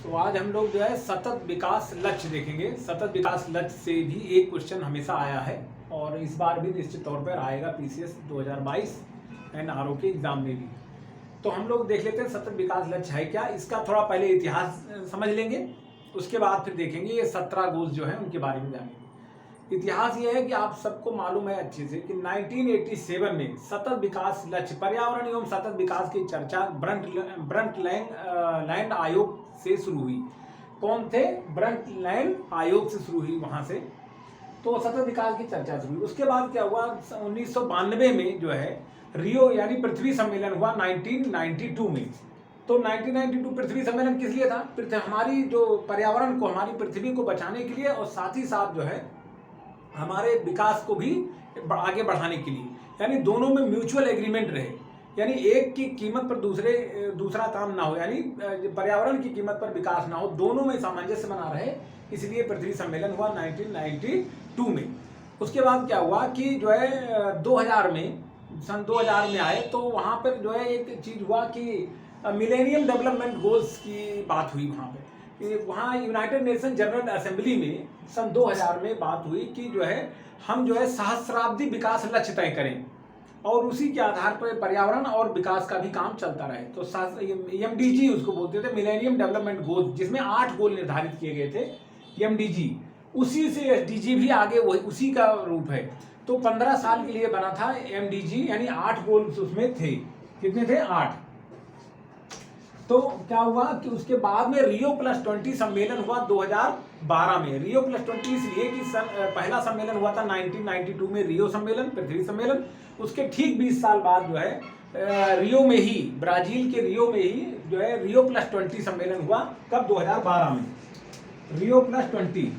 तो आज हम लोग जो है सतत विकास लक्ष्य देखेंगे। सतत विकास लक्ष्य से भी एक क्वेश्चन हमेशा आया है और इस बार भी निश्चित तौर पर आएगा पीसीएस 2022 एंड आरओ के एग्जाम में भी। तो हम लोग देख लेते हैं सतत विकास लक्ष्य है क्या। इसका थोड़ा पहले इतिहास समझ लेंगे, उसके बाद फिर देखेंगे ये 17 गोल्स जो हैं उनके बारे में जानेंगे। इतिहास ये है कि आप सबको मालूम है अच्छे से कि 1987 में सतत विकास लक्ष्य पर्यावरण एवं सतत विकास की चर्चा ब्रंटलैंड आयोग से शुरू हुई। कौन थे? ब्रंटलैंड आयोग से शुरू हुई वहां से। तो सतत विकास की चर्चा शुरू हुई। उसके बाद क्या हुआ, 1992 में जो है रियो यानी पृथ्वी सम्मेलन हुआ 1992 में। तो 1992 पृथ्वी सम्मेलन किस लिए था? हमारी जो पर्यावरण को, हमारी पृथ्वी को बचाने के लिए और साथ ही साथ जो है हमारे विकास को भी आगे बढ़ाने के लिए, यानी दोनों में म्यूचुअल एग्रीमेंट रहे, यानी एक की कीमत पर दूसरा काम ना हो, यानी पर्यावरण की कीमत पर विकास ना हो, दोनों में सामंजस्य बना रहे, इसलिए पृथ्वी सम्मेलन हुआ 1992 में। उसके बाद क्या हुआ कि जो है 2000 में, सन 2000 में आए तो वहाँ पर जो है एक चीज हुआ कि मिलेनियम डेवलपमेंट गोल्स की बात हुई वहाँ पे। वहाँ यूनाइटेड नेशन जनरल असेंबली में सन 2000 में बात हुई कि जो है हम जो है सहस्राब्दी विकास लक्ष्य तय करें और उसी के आधार पर पर्यावरण और विकास का भी काम चलता रहे। तो एमडीजी उसको बोलते थे, मिलेनियम डेवलपमेंट गोल्स, जिसमें 8 गोल निर्धारित किए गए थे एमडीजी। उसी से एसडीजी भी आगे वही उसी का रूप है। तो 15 साल के लिए बना था एमडीजी, यानी 8 गोल्स उसमें थे। कितने थे? 8। तो क्या हुआ कि उसके बाद में रियो प्लस 20 सम्मेलन हुआ 2012 में। रियो प्लस 20 इसलिए कि पहला सम्मेलन हुआ था 1992 में, रियो सम्मेलन, पृथ्वी सम्मेलन। उसके ठीक 20 साल बाद जो है रियो में ही, ब्राजील के रियो में ही जो है रियो प्लस 20 सम्मेलन हुआ। कब? 2012 में, रियो प्लस 20।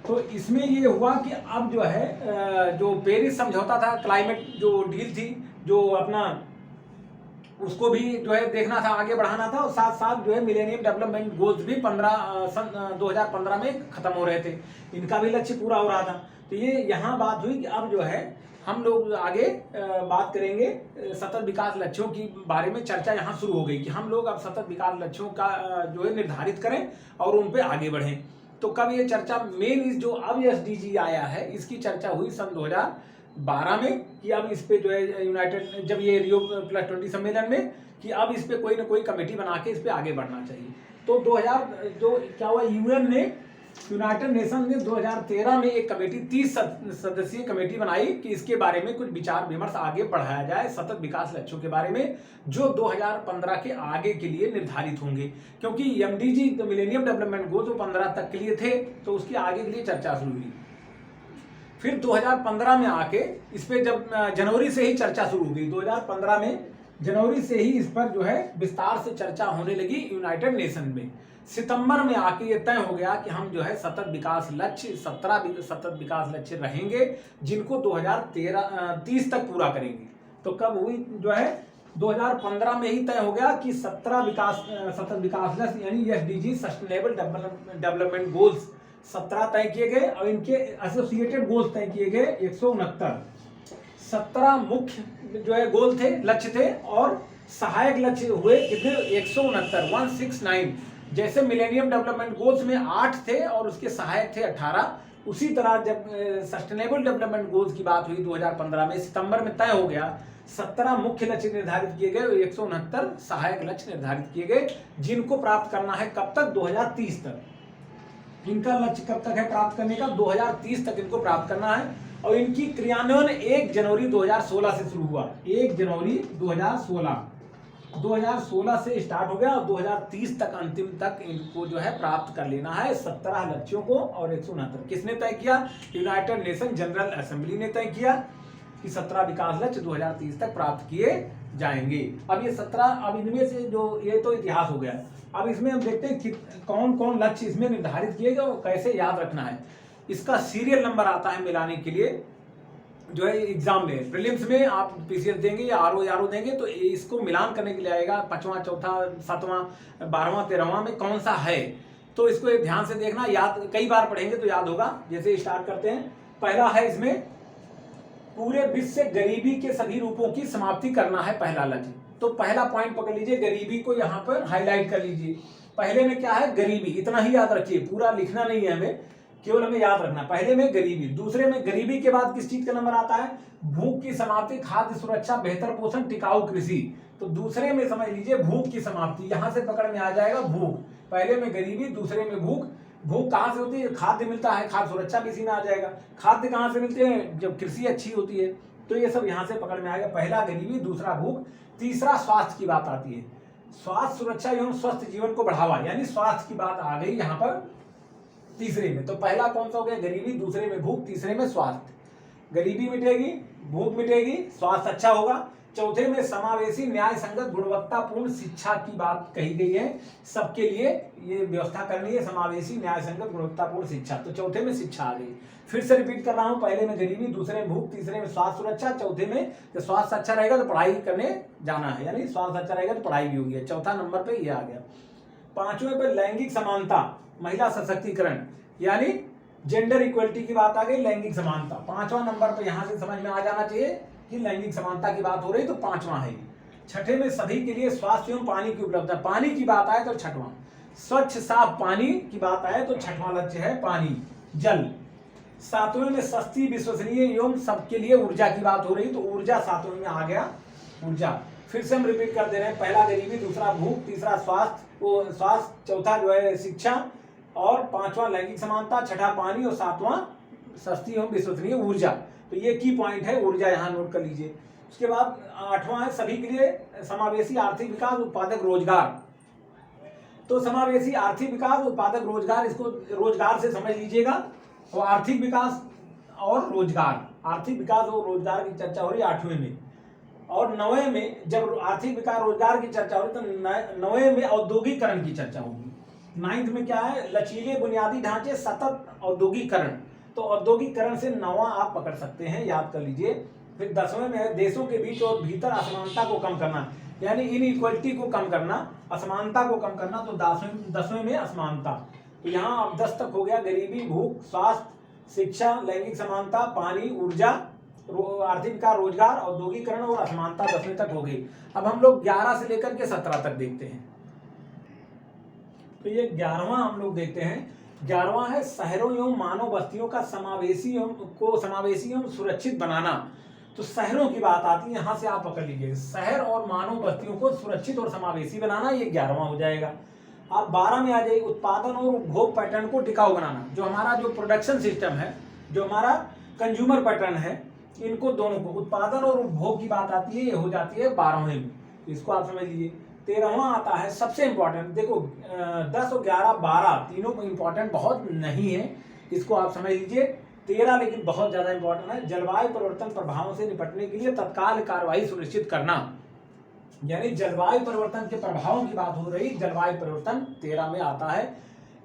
तो इसमें ये हुआ कि अब जो है जो पेरिस समझौता था, क्लाइमेट जो डील थी, जो अपना उसको भी जो है देखना था, आगे बढ़ाना था, और साथ साथ जो है मिलेनियम डेवलपमेंट गोल्स भी 2015 में खत्म हो रहे थे, इनका भी लक्ष्य पूरा हो रहा था। तो ये यहाँ बात हुई कि अब जो है हम लोग आगे बात करेंगे सतत विकास लक्ष्यों की बारे में। चर्चा यहाँ शुरू हो गई कि हम लोग अब सतत विकास लक्ष्यों का जो है निर्धारित करें और उन पे आगे बढ़ें। तो कब ये चर्चा मेन जो अब एसडीजी आया है, इसकी चर्चा हुई सन 2012 में कि अब इस पे जो है यूनाइटेड, जब ये रियो प्लस 20 सम्मेलन में, कि अब इस पे कोई ना कोई कमेटी बना के इस पे आगे बढ़ना चाहिए। तो 2000 जो क्या हुआ, यूएन ने, यूनाइटेड नेशन ने 2013 में एक कमेटी, 30 सदस्यीय कमेटी बनाई कि इसके बारे में कुछ विचार विमर्श आगे बढ़ाया जाए सतत विकास लक्ष्यों के बारे में, जो 2015 के आगे के लिए निर्धारित होंगे। क्योंकि एमडीजी तो मिलेनियम डेवलपमेंट गोल्स 15 तक के लिए थे, तो उसके आगे के लिए चर्चा शुरू हुई। फिर 2015 में आके इस पे जब जनवरी से ही चर्चा शुरू हो गई, 2015 में जनवरी से ही इस पर जो है विस्तार से चर्चा होने लगी यूनाइटेड नेशन में। सितंबर में आके ये तय हो गया कि हम जो है सतत विकास लक्ष्य 17 सतत विकास लक्ष्य रहेंगे, जिनको 2030 तक पूरा करेंगे। तो कब हुई जो है 2015 में ही तय हो गया कि 17 सतत विकास लक्ष्य यानी एसडीजी, सस्टेनेबल डेवलपमेंट गोल्स 17 तय किए गए और इनके एसोसिएटेड गोल्स तय किए गए 169। 17 मुख्य जो है गोल थे, लक्ष्य थे, और सहायक लक्ष्य हुए कितने? 169। जैसे मिलेनियम डेवलपमेंट गोल्स में 8 थे और उसके सहायक थे 18, उसी तरह जब सस्टेनेबल डेवलपमेंट गोल्स की बात हुई 2015 में, सितंबर में तय हो गया 17 मुख्य लक्ष्य निर्धारित किए गए, 169 सहायक लक्ष्य निर्धारित किए गए, जिनको प्राप्त करना है कब तक? 2030 तक। इनका लक्ष्य कब तक है प्राप्त करने का? 2030 तक इनको प्राप्त करना है। और इनकी क्रियान्वयन 1 जनवरी 2016 से शुरू हुआ। 1 जनवरी 2016 से स्टार्ट हो गया और 2030 तक अंतिम तक इनको जो है प्राप्त कर लेना है 17 लक्ष्यों को। और 169 किसने तय किया? यूनाइटेड नेशन जनरल असेंबली ने तय किया कि 17 विकास लक्ष्य 2030 तक प्राप्त किए जाएंगे। अब ये 17, अब इनमें से जो, ये तो इतिहास हो गया। अब इसमें हम देखते हैं कि कौन कौन लक्ष्य इसमें निर्धारित किए गए और कैसे याद रखना है। इसका सीरियल नंबर आता है मिलाने के लिए, जो है एग्जाम में, प्रीलिम्स में आप पीसीएस देंगे या आरओ देंगे तो इसको मिलान करने के लिए आएगा। 5वां, चौथा, 7वां, 12वां, 13वां में कौन सा है, तो इसको ध्यान से देखना, याद कई बार पढ़ेंगे तो याद होगा। जैसे स्टार्ट करते हैं, पहला है इसमें पूरे विश्व से गरीबी के सभी रूपों की समाप्ति करना है, पहला लक्ष्य। तो पहला पॉइंट पकड़ लीजिए, गरीबी को यहाँ पर हाईलाइट कर लीजिए। पहले में क्या है, गरीबी, इतना ही याद रखिए, पूरा लिखना नहीं है हमें, केवल हमें याद रखना। पहले में गरीबी, दूसरे में गरीबी के बाद किस चीज का नंबर आता है, भूख की समाप्ति, खाद्य सुरक्षा, बेहतर पोषण, टिकाऊ कृषि। तो दूसरे में समझ लीजिए भूख की समाप्ति, यहां से पकड़ में आ जाएगा भूख। पहले में गरीबी, दूसरे में भूख। भूख कहां से होती है, खाद्य मिलता है, खाद्य सुरक्षा भी इसी में आ जाएगा। खाद्य कहां से मिलते हैं, जब कृषि अच्छी होती है। तो ये सब यहां से पकड़ में आएगा, पहला गरीबी, दूसरा भूख, तीसरा स्वास्थ्य की बात आती है। स्वास्थ्य सुरक्षा एवं स्वस्थ जीवन को बढ़ावा, यानी स्वास्थ्य की बात आ गई यहाँ पर तीसरे में। तो पहला कौन सा हो गया, गरीबी, दूसरे में भूख, तीसरे में स्वास्थ्य। गरीबी मिटेगी, भूख मिटेगी, स्वास्थ्य अच्छा होगा। चौथे में समावेशी, न्याय संगत, गुणवत्तापूर्ण शिक्षा की बात कही गई है, सबके लिए ये व्यवस्था करनी है, समावेशी, न्याय संगत, गुणवत्तापूर्ण शिक्षा। तो चौथे में शिक्षा आ गई। फिर से रिपीट कर रहा हूं, पहले में गरीबी, दूसरे में भूख, तीसरे में स्वास्थ्य सुरक्षा, चौथे में जब स्वास्थ्य अच्छा रहेगा तो पढ़ाई करने जाना है, यानी स्वास्थ्य अच्छा रहेगा तो पढ़ाई भी होगी। चौथा नंबर पे ये आ गया। पांचवें पे लैंगिक समानता, महिला सशक्तिकरण, यानी जेंडर इक्वलिटी की बात आ गई, लैंगिक समानता। पांचवा नंबर पे यहां से समझ में आ जाना चाहिए कि लैंगिक समानता की बात हो रही, तो पांचवा है। छठे में सभी के लिए स्वास्थ्य एवं पानी की उपलब्धता, पानी की बात आए तो छठवां। स्वच्छ साफ पानी की बात आए तो छठवां लक्ष्य है पानी, जल। सातवें में सस्ती, विश्वसनीय एवं सबके लिए ऊर्जा की बात हो रही, तो ऊर्जा सातवें में आ गया, ऊर्जा। फिर से हम रिपीट कर दे रहे हैं, पहला गरीबी, दूसरा भूख, तीसरा स्वास्थ्य, चौथा जो है शिक्षा, और पांचवा लैंगिक समानता, छठा पानी, और सातवां सस्ती एवं विश्वसनीय ऊर्जा। तो ये की पॉइंट है, ऊर्जा यहाँ नोट कर लीजिए। उसके बाद आठवां है सभी के लिए समावेशी आर्थिक विकास, उत्पादक रोजगार। तो समावेशी आर्थिक विकास, उत्पादक रोजगार, इसको रोजगार से समझ लीजिएगा। और आर्थिक विकास और रोजगार, आर्थिक विकास और रोजगार की चर्चा हो रही है आठवें में। और नौवें में जब आर्थिक विकास रोजगार की चर्चा हो रही तो नौवें में औद्योगिकरण की चर्चा होगी। नाइन्थ में क्या है, लचीले बुनियादी ढांचे, सतत औद्योगिकरण। तो औद्योगिकरण से नौवां आप पकड़ सकते हैं, याद कर लीजिए। फिर 10वें में है देशों के बीच और भीतर असमानता को कम करना, यानी इनइक्वलिटी को कम करना, असमानता को कम करना। तो 10वें में असमानता। तो यहाँ अब 10 तक हो गया, गरीबी, भूख, स्वास्थ्य, शिक्षा, लैंगिक समानता, पानी, ऊर्जा, आर्थिक विकास, रोजगार, औद्योगिकरण और असमानता 10वें तक हो गई। अब हम लोग 11 से लेकर के 17 तक देखते हैं। तो ये 11वां हम लोग देखते हैं। 11वां है शहरों एवं मानव बस्तियों का समावेशी एवं सुरक्षित बनाना। तो शहरों की बात आती है, यहां से आप पकड़ लीजिए, शहर और मानव बस्तियों को सुरक्षित और समावेशी बनाना, ये 11वां हो जाएगा। आप 12 में आ जाइए, उत्पादन और उपभोग पैटर्न को टिकाऊ बनाना। जो हमारा जो प्रोडक्शन सिस्टम है, जो हमारा कंज्यूमर पैटर्न है, इनको दोनों को, उत्पादन और उपभोग की बात आती है, ये हो जाती है 12वें में। इसको आप समझ लीजिए। 13वां आता है सबसे इंपॉर्टेंट, देखो 10 और 11, 12 तीनों को इंपॉर्टेंट बहुत नहीं है, इसको आप समझ लीजिए। 13 लेकिन बहुत ज्यादा इंपॉर्टेंट है, जलवायु परिवर्तन प्रभावों से निपटने के लिए तत्काल कार्रवाई सुनिश्चित करना, यानी जलवायु परिवर्तन के प्रभावों की बात हो रही, जलवायु परिवर्तन 13 में आता है।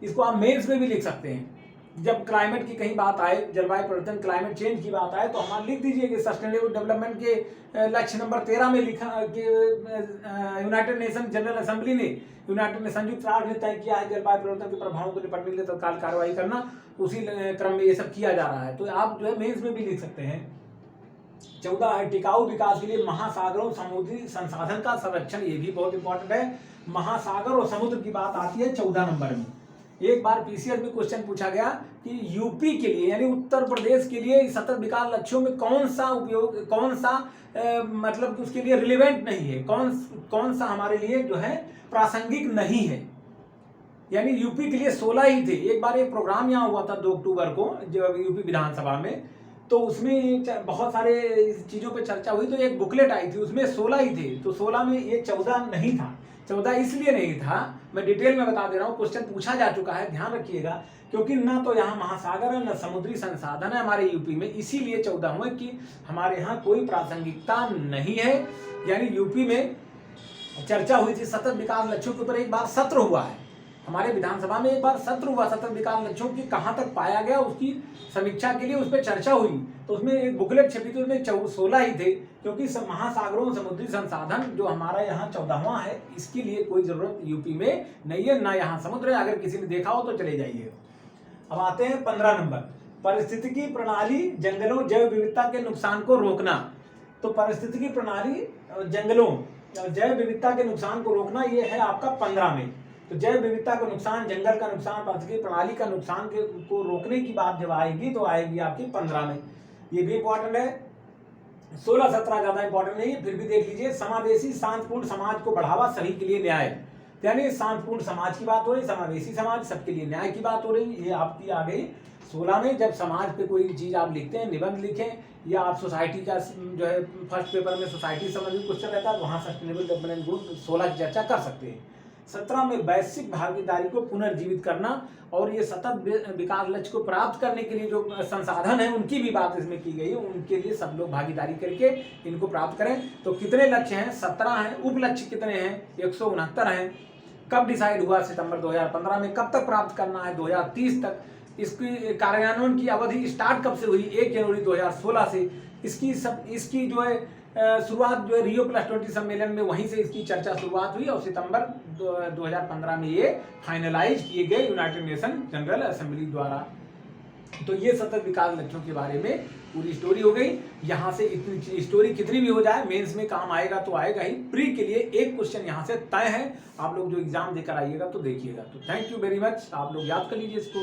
इसको आप मेंस में भी लिख सकते हैं, जब क्लाइमेट की कहीं बात आए, जलवायु परिवर्तन, क्लाइमेट चेंज की बात आए, तो हमारे लिख दीजिए कि सस्टेनेबल डेवलपमेंट के लक्ष्य नंबर 13 में लिखा कि यूनाइटेड नेशन जनरल असेंबली ने, यूनाइटेड नेशन संयुक्त राष्ट्र ने तय किया है जलवायु परिवर्तन के प्रभावों को निपटने के लिए तत्काल कार्रवाई करना, उसी क्रम में ये सब किया जा रहा है। तो आप जो है मेंस में भी लिख सकते हैं। 14 है टिकाऊ विकास के लिए महासागरों, समुद्री संसाधन का संरक्षण, ये भी बहुत इंपॉर्टेंट है। महासागर और समुद्र की बात आती है 14 नंबर में। एक बार पीसीआर में क्वेश्चन पूछा गया कि यूपी के लिए, यानी उत्तर प्रदेश के लिए सतत विकास लक्ष्यों में कौन सा मतलब उसके लिए रिलेवेंट नहीं है, कौन सा हमारे लिए जो है प्रासंगिक नहीं है, यानी यूपी के लिए 16 ही थे। एक बार एक प्रोग्राम यहाँ हुआ था 2 अक्टूबर को जब यूपी विधानसभा में, तो उसमें बहुत सारे चीजों पे चर्चा हुई, तो एक बुकलेट आई थी, उसमें 16 ही थे। तो 16 में ये 14 नहीं था। 14 इसलिए नहीं था, मैं डिटेल में बता दे रहा हूँ, क्वेश्चन पूछा जा चुका है, ध्यान रखिएगा, क्योंकि ना तो यहाँ महासागर है, ना समुद्री संसाधन है हमारे यूपी में, इसीलिए 14 हुए कि हमारे यहाँ कोई प्रासंगिकता नहीं है। यानी यूपी में चर्चा हुई थी सतत विकास लक्ष्यों के ऊपर, एक बार सत्र हुआ है हमारे विधानसभा में, एक बार सत्र हुआ सतत विकास लक्ष्यों की कहाँ तक पाया गया उसकी समीक्षा के लिए, उस पर चर्चा हुई। तो उसमें एक बुकलेट छपी थी, उसमें 16 ही थे, क्योंकि महासागरों समुद्री संसाधन जो हमारा यहाँ 14वां है, इसके लिए कोई जरूरत यूपी में नहीं है, ना यहाँ समुद्र है। अगर किसी ने देखा हो तो चले जाइए। अब आते हैं 15 नंबर, पारिस्थितिकी प्रणाली, जंगलों, जैव विविधता के नुकसान को रोकना। तो पारिस्थितिकी प्रणाली, जंगलों जैव विविधता के नुकसान को रोकना ये है आपका 15 में। तो जैव विविधता का नुकसान, जंगल का नुकसान, पारिस्थितिकी प्रणाली का नुकसान को रोकने की बात जब आएगी तो आएगी आपकी 15 में। ये भी इंपॉर्टेंट है। 16-17 ज्यादा इंपॉर्टेंट नहीं है, फिर भी देख लीजिए। समावेशी शांतिपूर्ण समाज को बढ़ावा, सभी के लिए न्याय, यानी शांतिपूर्ण समाज की बात हो रही, समावेशी समाज, सबके लिए न्याय की बात हो रही। ये आपकी आ गई 16 में। जब समाज पे कोई चीज आप लिखते हैं, निबंध लिखें, या आप सोसाइटी का जो है फर्स्ट पेपर में सोसाइटी संबंधित क्वेश्चन रहता है, वहां सस्टेनेबल डेवलपमेंट गोल 16 की चर्चा कर सकते हैं। 17 में वैश्विक भागीदारी को पुनर्जीवित करना और ये सतत विकास लक्ष्य को प्राप्त करने के लिए जो संसाधन है उनकी भी बात इसमें की गई है, उनके लिए सब लोग भागीदारी करके इनको प्राप्त करें। तो कितने लक्ष्य हैं? 17 हैं। उप लक्ष्य कितने हैं? 169 हैं। कब डिसाइड हुआ? सितंबर 2015 में। कब तक प्राप्त करना है? 2030 तक। इसकी कार्यान्वयन की अवधि स्टार्ट कब से हुई? 1 जनवरी 2016 से। इसकी जो है शुरुआत जो है रियो +20 सम्मेलन में, वहीं से इसकी चर्चा शुरुआत हुई और सितंबर 2015 में ये फाइनलाइज किए गए यूनाइटेड नेशन जनरल असेंबली द्वारा। तो ये सतत विकास लक्ष्यों के बारे में पूरी स्टोरी हो गई। यहाँ से इतनी स्टोरी कितनी भी हो जाए, मेंस में काम आएगा तो आएगा ही। प्री के लिए एक क्वेश्चन यहाँ से तय है, आप लोग जो एग्जाम देकर आइएगा तो देखिएगा। तो थैंक यू वेरी मच, आप लोग याद कर लीजिए इसको।